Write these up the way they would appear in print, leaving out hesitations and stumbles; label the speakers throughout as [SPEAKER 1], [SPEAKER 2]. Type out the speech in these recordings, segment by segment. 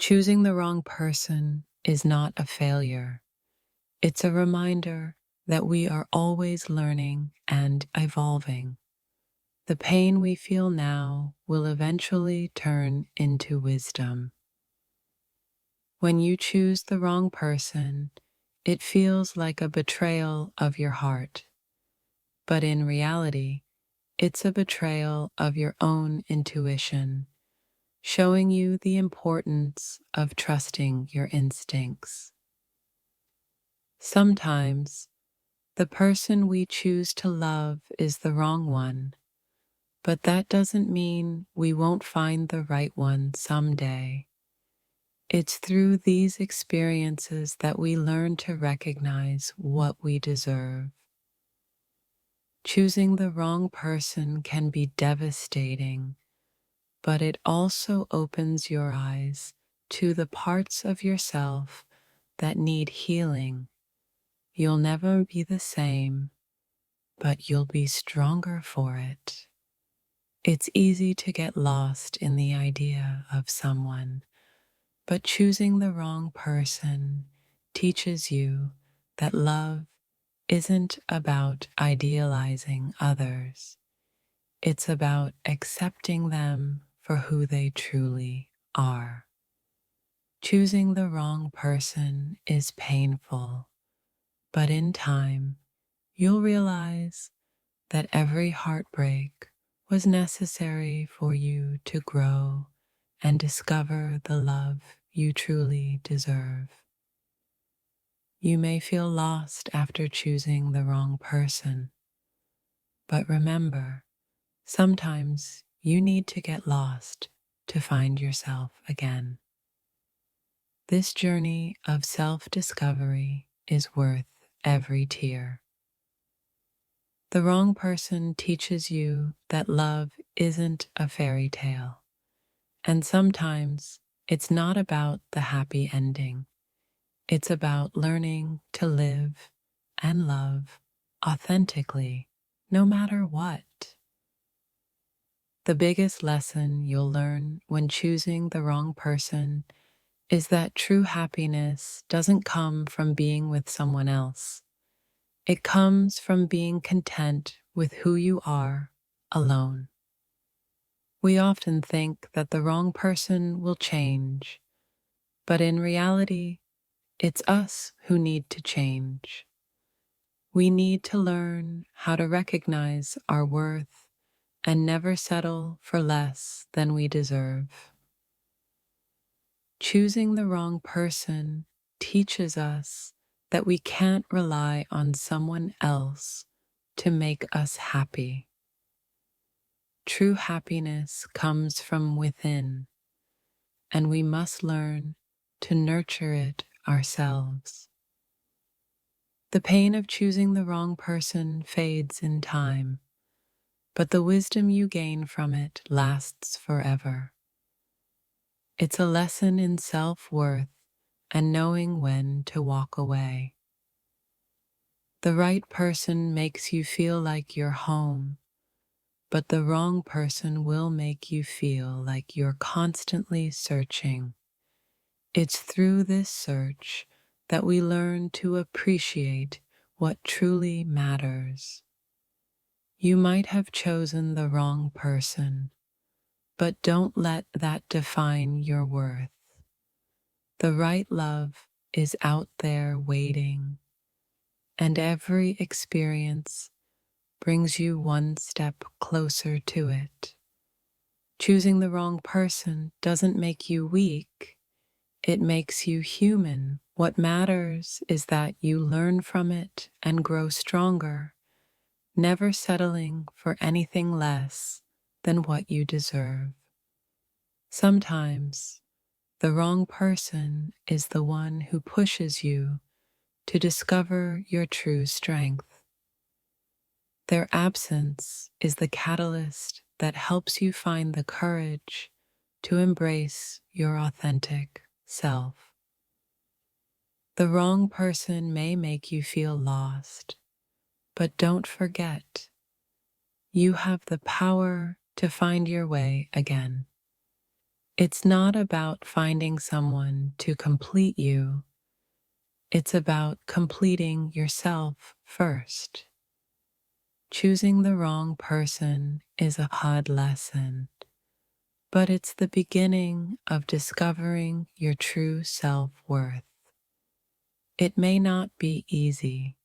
[SPEAKER 1] Choosing the wrong person is not a failure. It's a reminder that we are always learning and evolving. The pain we feel now will eventually turn into wisdom. When you choose the wrong person, it feels like a betrayal of your heart. But in reality, it's a betrayal of your own intuition, showing you the importance of trusting your instincts. Sometimes, the person we choose to love is the wrong one, but that doesn't mean we won't find the right one someday. It's through these experiences that we learn to recognize what we deserve. Choosing the wrong person can be devastating, but it also opens your eyes to the parts of yourself that need healing. You'll never be the same, but you'll be stronger for it. It's easy to get lost in the idea of someone, but choosing the wrong person teaches you that love isn't about idealizing others. It's about accepting them for who they truly are. Choosing the wrong person is painful, but in time, you'll realize that every heartbreak was necessary for you to grow and discover the love you truly deserve. You may feel lost after choosing the wrong person, but remember, sometimes you need to get lost to find yourself again. This journey of self-discovery is worth every tear. The wrong person teaches you that love isn't a fairy tale, and sometimes it's not about the happy ending. It's about learning to live and love authentically, no matter what. The biggest lesson you'll learn when choosing the wrong person is that true happiness doesn't come from being with someone else. It comes from being content with who you are alone. We often think that the wrong person will change, but in reality, it's us who need to change. We need to learn how to recognize our worth and never settle for less than we deserve. Choosing the wrong person teaches us that we can't rely on someone else to make us happy. True happiness comes from within, and we must learn to nurture it ourselves. The pain of choosing the wrong person fades in time, but the wisdom you gain from it lasts forever. It's a lesson in self-worth and knowing when to walk away. The right person makes you feel like you're home, but the wrong person will make you feel like you're constantly searching. It's through this search that we learn to appreciate what truly matters. You might have chosen the wrong person, but don't let that define your worth. The right love is out there waiting, and every experience brings you one step closer to it. Choosing the wrong person doesn't make you weak, it makes you human. What matters is that you learn from it and grow stronger, never settling for anything less than what you deserve. Sometimes, the wrong person is the one who pushes you to discover your true strength. Their absence is the catalyst that helps you find the courage to embrace your authentic self. The wrong person may make you feel lost, but don't forget, you have the power to find your way again. It's not about finding someone to complete you, it's about completing yourself first. Choosing the wrong person is a hard lesson, but it's the beginning of discovering your true self-worth. It may not be easy,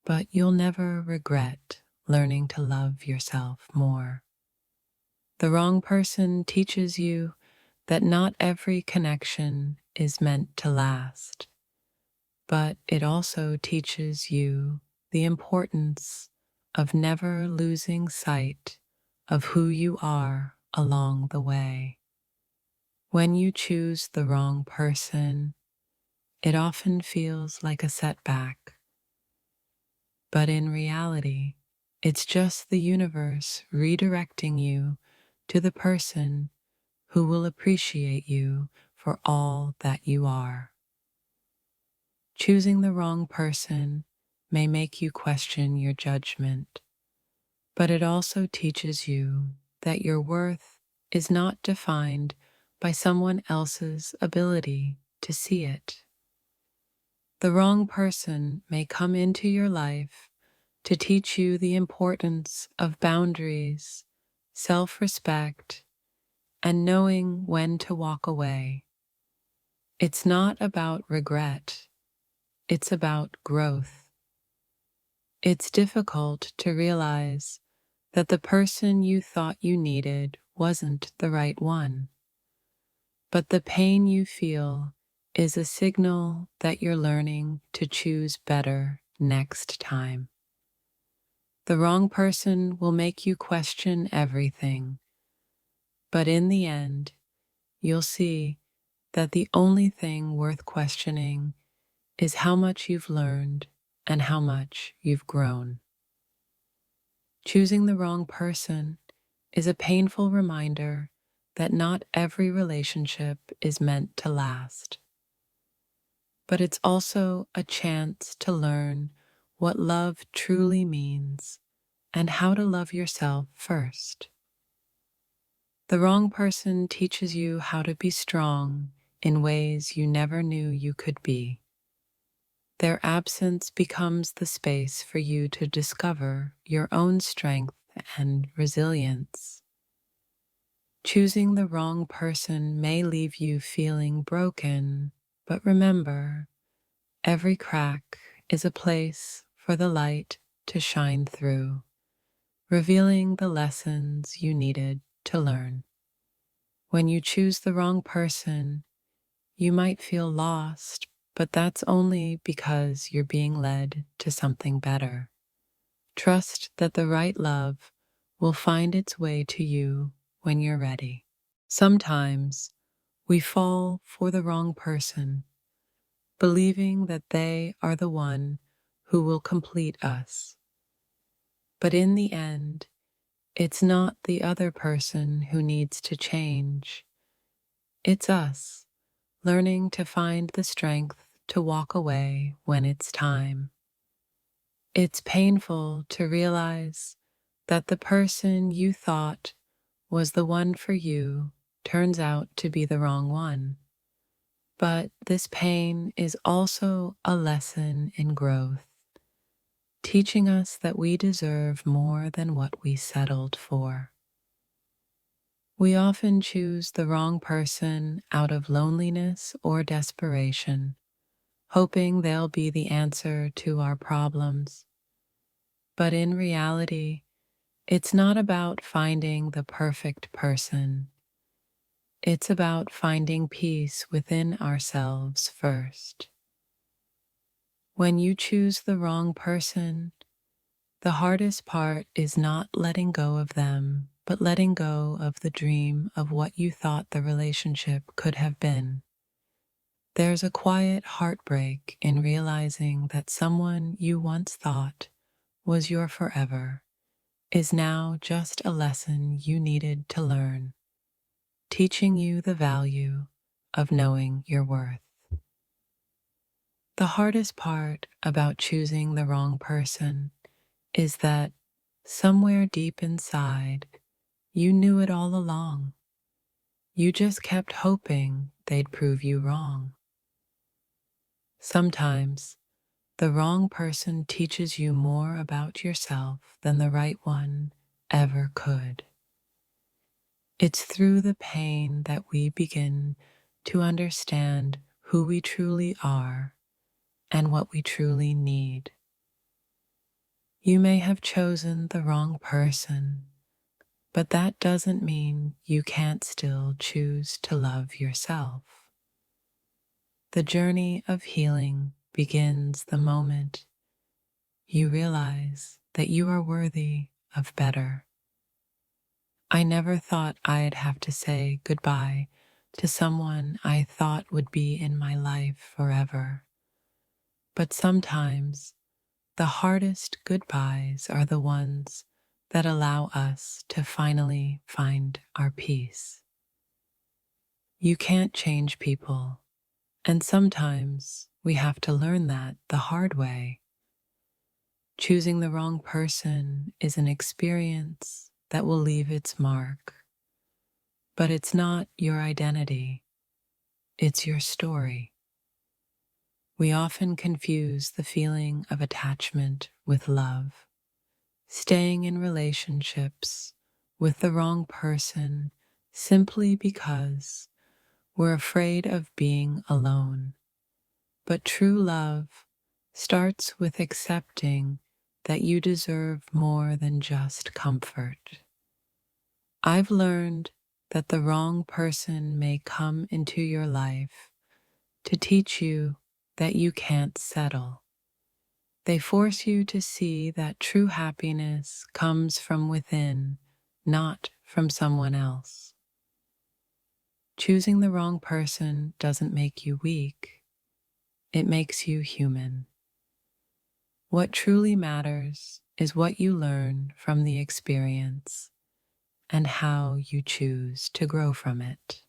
[SPEAKER 1] but you'll never regret learning to love yourself more. The wrong person teaches you that not every connection is meant to last, but it also teaches you the importance of never losing sight of who you are along the way. When you choose the wrong person, it often feels like a setback, but in reality, it's just the universe redirecting you to the person who will appreciate you for all that you are. Choosing the wrong person may make you question your judgment, but it also teaches you that your worth is not defined by someone else's ability to see it. The wrong person may come into your life to teach you the importance of boundaries, self-respect, and knowing when to walk away. It's not about regret, it's about growth. It's difficult to realize that the person you thought you needed wasn't the right one, but the pain you feel is a signal that you're learning to choose better next time. The wrong person will make you question everything, but in the end, you'll see that the only thing worth questioning is how much you've learned and how much you've grown. Choosing the wrong person is a painful reminder that not every relationship is meant to last. But it's also a chance to learn what love truly means and how to love yourself first. The wrong person teaches you how to be strong in ways you never knew you could be. Their absence becomes the space for you to discover your own strength and resilience. Choosing the wrong person may leave you feeling broken, but remember, every crack is a place for the light to shine through, revealing the lessons you needed to learn. When you choose the wrong person, you might feel lost, but that's only because you're being led to something better. Trust that the right love will find its way to you when you're ready. Sometimes we fall for the wrong person, believing that they are the one who will complete us. But in the end, it's not the other person who needs to change. It's us, learning to find the strength to walk away when it's time. It's painful to realize that the person you thought was the one for you turns out to be the wrong one. But this pain is also a lesson in growth, teaching us that we deserve more than what we settled for. We often choose the wrong person out of loneliness or desperation, hoping they'll be the answer to our problems. But in reality, it's not about finding the perfect person. It's about finding peace within ourselves first. When you choose the wrong person, the hardest part is not letting go of them, but letting go of the dream of what you thought the relationship could have been. There's a quiet heartbreak in realizing that someone you once thought was your forever is now just a lesson you needed to learn, teaching you the value of knowing your worth. The hardest part about choosing the wrong person is that somewhere deep inside, you knew it all along. You just kept hoping they'd prove you wrong. Sometimes, the wrong person teaches you more about yourself than the right one ever could. It's through the pain that we begin to understand who we truly are and what we truly need. You may have chosen the wrong person, but that doesn't mean you can't still choose to love yourself. The journey of healing begins the moment you realize that you are worthy of better. I never thought I'd have to say goodbye to someone I thought would be in my life forever. But sometimes the hardest goodbyes are the ones that allow us to finally find our peace. You can't change people, and sometimes we have to learn that the hard way. Choosing the wrong person is an experience that will leave its mark, but it's not your identity, it's your story. We often confuse the feeling of attachment with love. Staying in relationships with the wrong person simply because we're afraid of being alone. But true love starts with accepting that you deserve more than just comfort. I've learned that the wrong person may come into your life to teach you that you can't settle. They force you to see that true happiness comes from within, not from someone else. Choosing the wrong person doesn't make you weak, it makes you human. What truly matters is what you learn from the experience and how you choose to grow from it.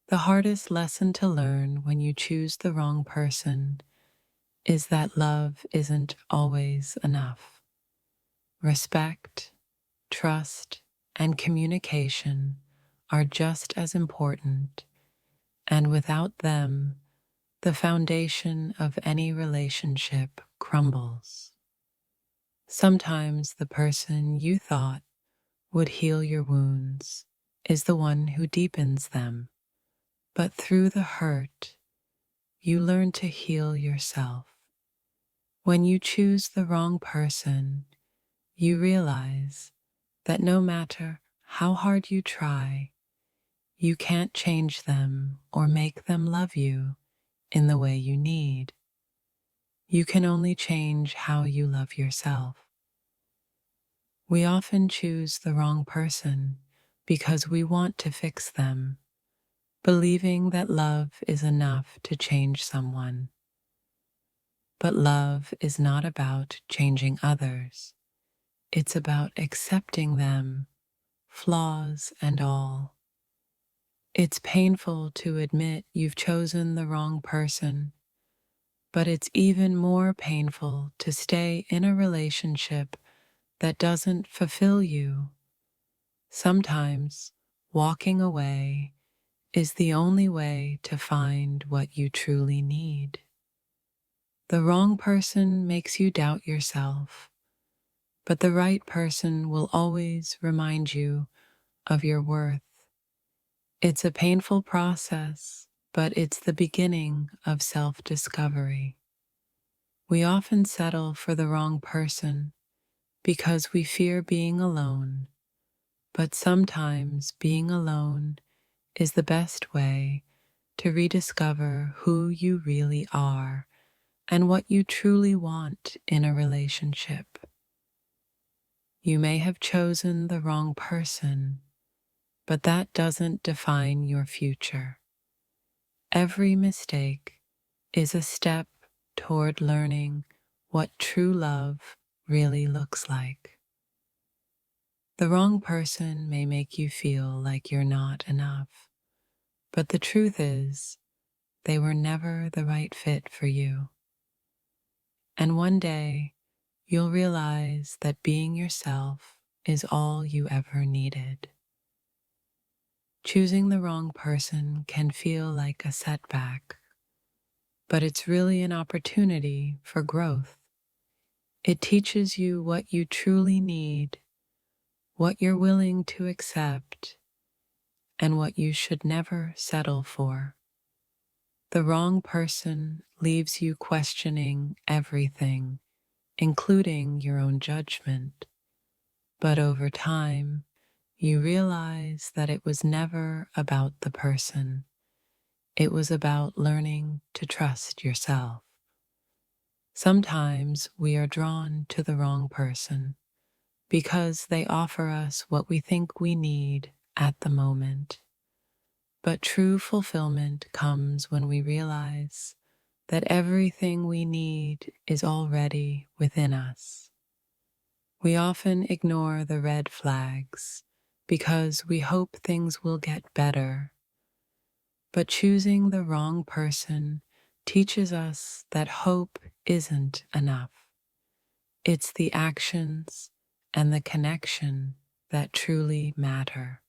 [SPEAKER 1] The hardest lesson to learn when you choose the wrong person is that love isn't always enough. Respect, trust, and communication are just as important, and without them, the foundation of any relationship crumbles. Sometimes the person you thought would heal your wounds is the one who deepens them, but through the hurt, you learn to heal yourself. When you choose the wrong person, you realize that no matter how hard you try, you can't change them or make them love you in the way you need. You can only change how you love yourself. We often choose the wrong person because we want to fix them, believing that love is enough to change someone. But love is not about changing others. It's about accepting them, flaws and all. It's painful to admit you've chosen the wrong person, but it's even more painful to stay in a relationship that doesn't fulfill you. Sometimes walking away is the only way to find what you truly need. The wrong person makes you doubt yourself, but the right person will always remind you of your worth. It's a painful process, but it's the beginning of self-discovery. We often settle for the wrong person because we fear being alone, but sometimes being alone is the best way to rediscover who you really are and what you truly want in a relationship. You may have chosen the wrong person, but that doesn't define your future. Every mistake is a step toward learning what true love really looks like. The wrong person may make you feel like you're not enough, but the truth is, they were never the right fit for you. And one day, you'll realize that being yourself is all you ever needed. Choosing the wrong person can feel like a setback, but it's really an opportunity for growth. It teaches you what you truly need, what you're willing to accept, and what you should never settle for. The wrong person leaves you questioning everything, including your own judgment. But over time, you realize that it was never about the person. It was about learning to trust yourself. Sometimes we are drawn to the wrong person because they offer us what we think we need at the moment. But true fulfillment comes when we realize that everything we need is already within us. We often ignore the red flags because we hope things will get better. But choosing the wrong person teaches us that hope isn't enough. It's the actions and the connection that truly matter.